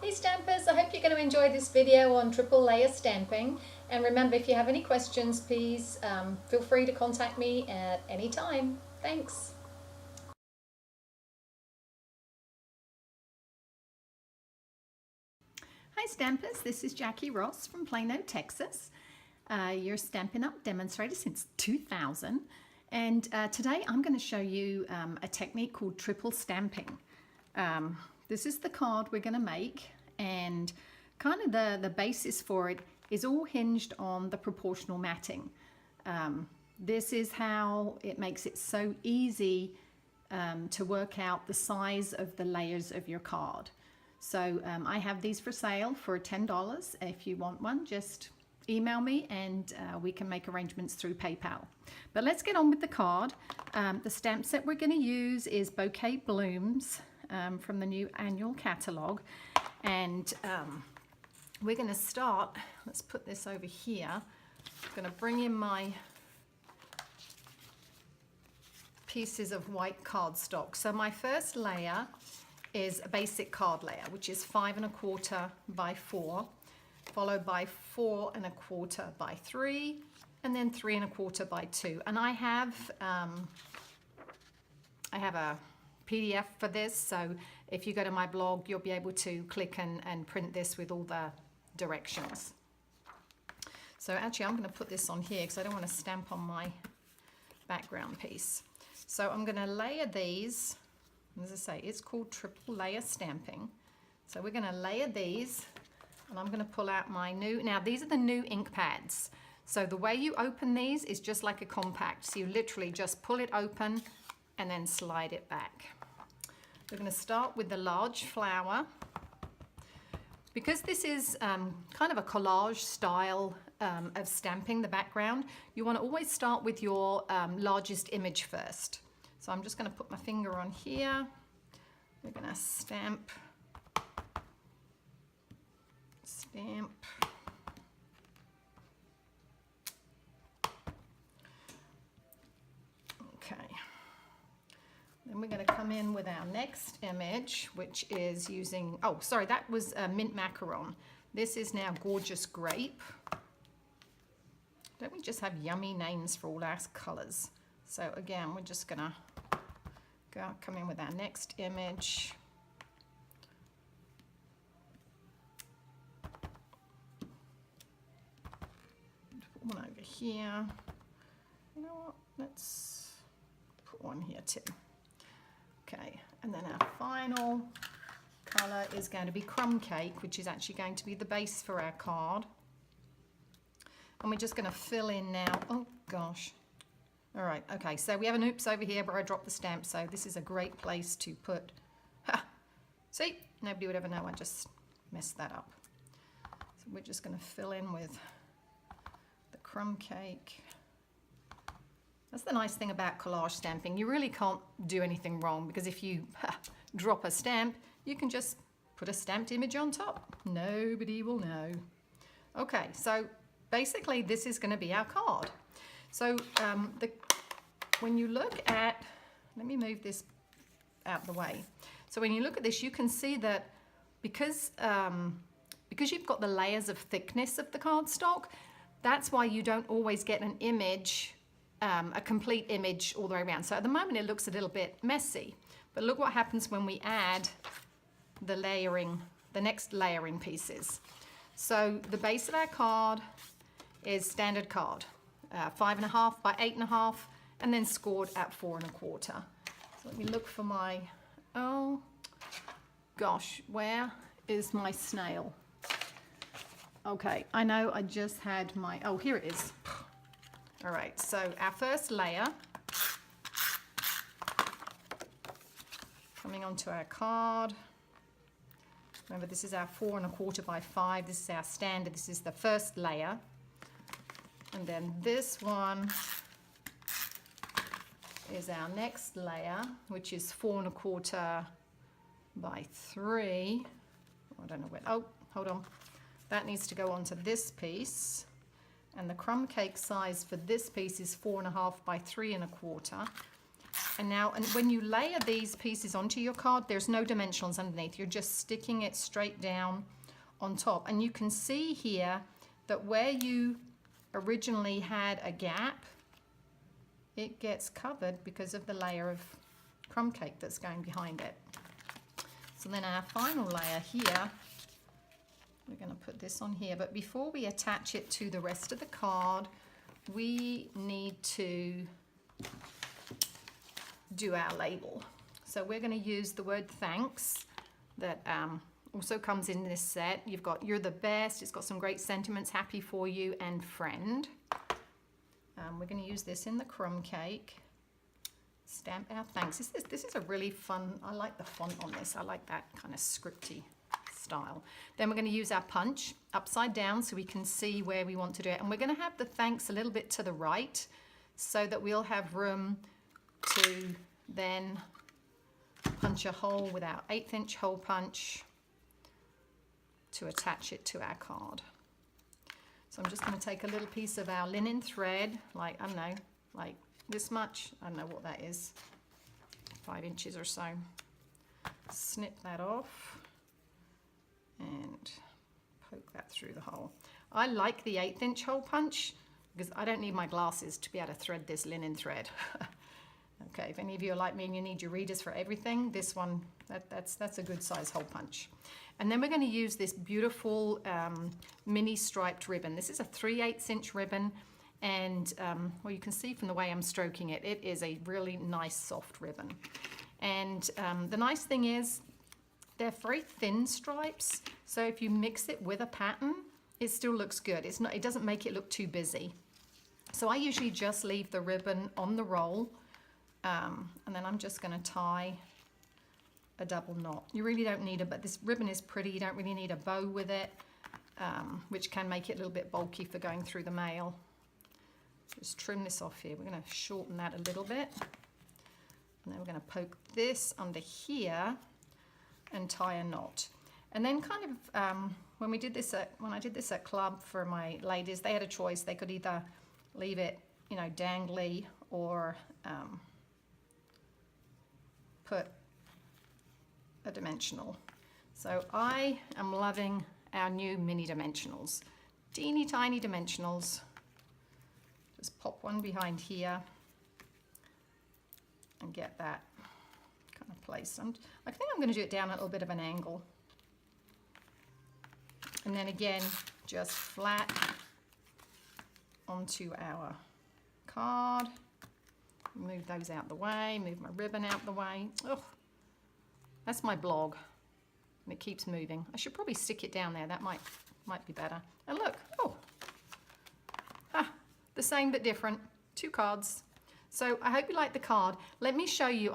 Hey Stampers, I hope you're going to enjoy this video on triple layer stamping. And remember, if you have any questions, please feel free to contact me at any time. Thanks. Hi Stampers, this is Jackie Ross from Plano, Texas. Your Stampin' Up! Demonstrator since 2000. And today I'm going to show you a technique called triple stamping. This is the card we're going to make, and kind of the basis for it is all hinged on the proportional matting. This is how it makes it so easy to work out the size of the layers of your card. So I have these for sale for $10. If you want one, just email me and we can make arrangements through PayPal. But let's get on with the card. The stamp set we're going to use is Bouquet Blooms from the new annual catalog. And we're going to start, let's put this over here. I'm going to bring in my pieces of white cardstock. So my first layer is a basic card layer, which is 5 1/4 by 4, followed by 4 1/4 by 3, and then 3 1/4 by 2. And I have a PDF for this, so if you go to my blog, you'll be able to click and print this with all the directions. So actually, I'm going to put this on here because I don't want to stamp on my background piece. So I'm going to layer these. As I say, it's called triple layer stamping. So we're going to layer these, and I'm going to pull out my new, now these are the new ink pads. So the way you open these is just like a compact. So you literally just pull it open and then slide it back. We're going to start with the large flower. Because this is kind of a collage style of stamping the background, you want to always start with your largest image first. So I'm just going to put my finger on here. We're going to stamp. Okay. Then we're going to come in with our next image, which is using, oh, sorry, that was mint macaron. This is now gorgeous grape. Don't we just have yummy names for all our colors? So again, we're just going to come in with our next image. Put one over here. You know what? Let's put one here too. Okay, and then our final color is going to be crumb cake, which is actually going to be the base for our card. And we're just going to fill in now. Oh gosh. All right, okay, so we have an oops over here where I dropped the stamp, so this is a great place to put, see, nobody would ever know I just messed that up. So we're just going to fill in with the crumb cake. That's the nice thing about collage stamping. You really can't do anything wrong, because if you drop a stamp, you can just put a stamped image on top. Nobody will know. Okay, so basically this is going to be our card. So when you look at, let me move this out the way. So when you look at this, you can see that because you've got the layers of thickness of the cardstock, that's why you don't always get an image, a complete image all the way around. So at the moment it looks a little bit messy, but look what happens when we add the layering, the next layering pieces. So the base of our card is standard card. 5 1/2 by 8 1/2, and then scored at 4 1/4. So let me look for my, oh gosh, where is my snail? Okay, I know I just had my, oh, here it is. All right, so our first layer, coming onto our card. Remember, this is our 4 1/4 by 5. This is our standard. This is the first layer. And then this one is our next layer, which is 4 1/4 by 3. I don't know where, oh, hold on. That needs to go onto this piece. And the crumb cake size for this piece is 4 1/2 by 3 1/4. And now, and when you layer these pieces onto your card, there's no dimensionals underneath. You're just sticking it straight down on top. And you can see here that where you originally had a gap, it gets covered because of the layer of crumb cake that's going behind it. So then our final layer here, we're going to put this on here, but before we attach it to the rest of the card, we need to do our label. So we're going to use the word thanks that also comes in this set. You've got "You're the best," it's got some great sentiments, "Happy for you," and "Friend." We're going to use this in the crumb cake. Stamp our thanks. This is a really fun, I like the font on this. I like that kind of scripty style. Then we're going to use our punch upside down so we can see where we want to do it. And we're going to have the thanks a little bit to the right so that we'll have room to then punch a hole with our 1/8 inch hole punch to attach it to our card. So I'm just going to take a little piece of our linen thread, like, I don't know, like this much. I don't know what that is, 5 inches or so. Snip that off and poke that through the hole. I like the 1/8 inch hole punch because I don't need my glasses to be able to thread this linen thread. Okay, if any of you are like me and you need your readers for everything, this one, that's a good size hole punch. And then we're going to use this beautiful mini striped ribbon. This is a 3/8 inch ribbon, and well, you can see from the way I'm stroking it, it is a really nice soft ribbon. And the nice thing is they're very thin stripes, so if you mix it with a pattern, it still looks good. It doesn't make it look too busy. So I usually just leave the ribbon on the roll, and then I'm just going to tie a double knot. You really don't need it, but this ribbon is pretty. You don't really need a bow with it, which can make it a little bit bulky for going through the mail. Just trim this off here. We're going to shorten that a little bit. And then we're going to poke this under here and tie a knot. And then kind of, when I did this at club for my ladies, they had a choice. They could either leave it, you know, dangly, or put a dimensional. So I am loving our new mini dimensionals. Teeny tiny dimensionals. Just pop one behind here and get that kind of placed. I think I'm going to do it down at a little bit of an angle. And then again, just flat onto our card. Move those out the way, move my ribbon out the way. Oh, that's my blog, and it keeps moving. I should probably stick it down there. That might be better. And look, oh, the same but different. 2 cards. So I hope you like the card. Let me show you.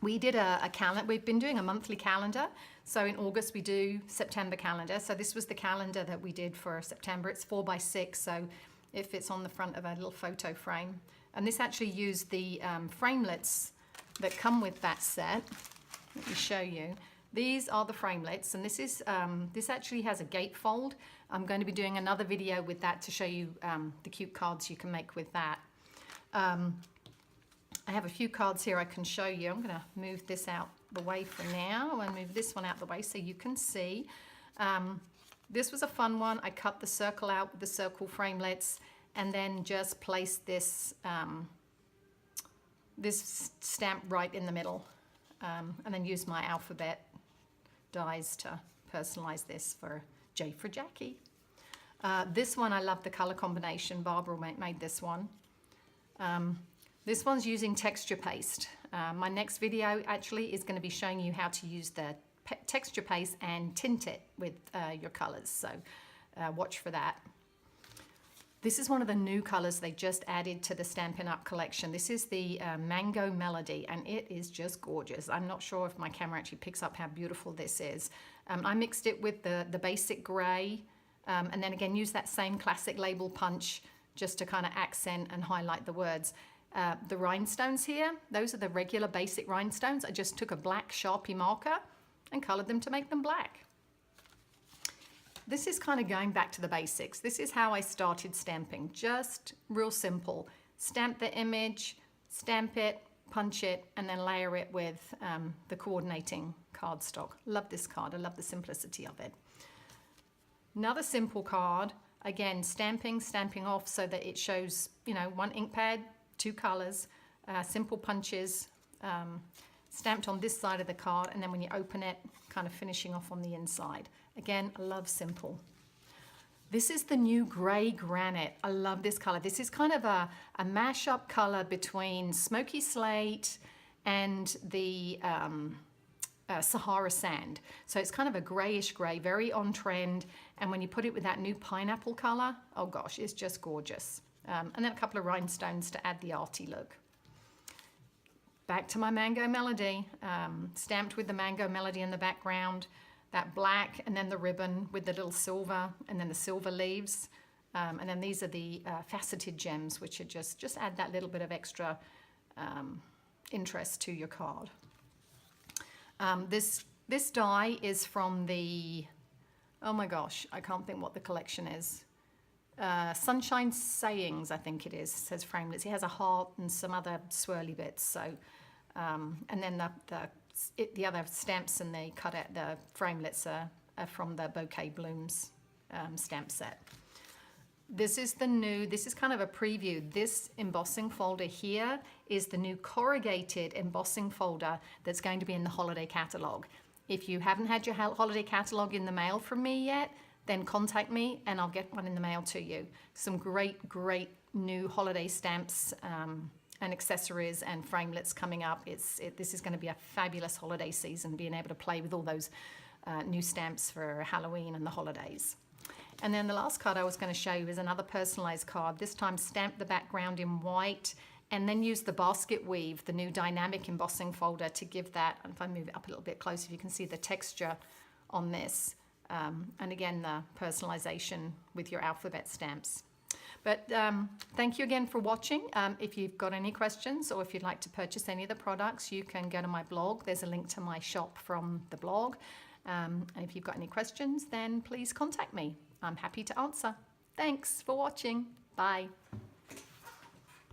We did a calendar. We've been doing a monthly calendar. So in August we do September calendar. So this was the calendar that we did for September. It's 4x6, so it fits on the front of a little photo frame. And this actually used the framelits that come with that set. Let me show you. These are the framelits, and this is this actually has a gatefold. I'm going to be doing another video with that to show you the cute cards you can make with that. I have a few cards here I can show you. I'm going to move this out the way for now and move this one out the way so you can see. This was a fun one. I cut the circle out with the circle framelits and then just placed this this stamp right in the middle, and then used my alphabet dies to personalize this for J for Jackie. This one, I love the color combination. Barbara made this one. This one's using texture paste. My next video actually is going to be showing you how to use the texture paste and tint it with your colors, so watch for that. This is one of the new colors they just added to the Stampin' Up! Collection. This is the Mango Melody, and it is just gorgeous. I'm not sure if my camera actually picks up how beautiful this is. I mixed it with the basic gray, and then again used that same classic label punch just to kind of accent and highlight the words. The rhinestones here, those are the regular basic rhinestones. I just took a black Sharpie marker and colored them to make them black. This is kind of going back to the basics. This is how I started stamping, just real simple. Stamp the image, stamp it, punch it, and then layer it with the coordinating cardstock. Love this card. I love the simplicity of it. Another simple card, again, stamping off so that it shows, you know, one ink pad, two colors, simple punches, stamped on this side of the card, and then when you open it, kind of finishing off on the inside. Again, I love simple. This is the new Grey Granite. I love this color. This is kind of a mashup color between smoky slate and the Sahara sand. So it's kind of a grayish gray, very on trend. And when you put it with that new pineapple color, oh gosh, it's just gorgeous. And then a couple of rhinestones to add the arty look. Back to my Mango Melody, stamped with the Mango Melody in the background, that black, and then the ribbon with the little silver, and then the silver leaves. And then these are the faceted gems, which are just add that little bit of extra interest to your card. This die is from the, oh my gosh, I can't think what the collection is. Sunshine Sayings, I think it is, says framelits. It has a heart and some other swirly bits. So, and then the other stamps and the the framelits are from the Bouquet Blooms stamp set. This is this is kind of a preview. This embossing folder here is the new corrugated embossing folder that's going to be in the holiday catalog. If you haven't had your holiday catalog in the mail from me yet, then contact me and I'll get one in the mail to you. Some great new holiday stamps and accessories and framelits coming up. This is going to be a fabulous holiday season, being able to play with all those new stamps for Halloween and the holidays. And then the last card I was going to show you is another personalized card. This time stamp the background in white and then use the basket weave, the new dynamic embossing folder, to give that, and if I move it up a little bit closer, you can see the texture on this. And again, the personalization with your alphabet stamps. But thank you again for watching. If you've got any questions or if you'd like to purchase any of the products, you can go to my blog. There's a link to my shop from the blog. And if you've got any questions, then please contact me. I'm happy to answer. Thanks for watching. Bye.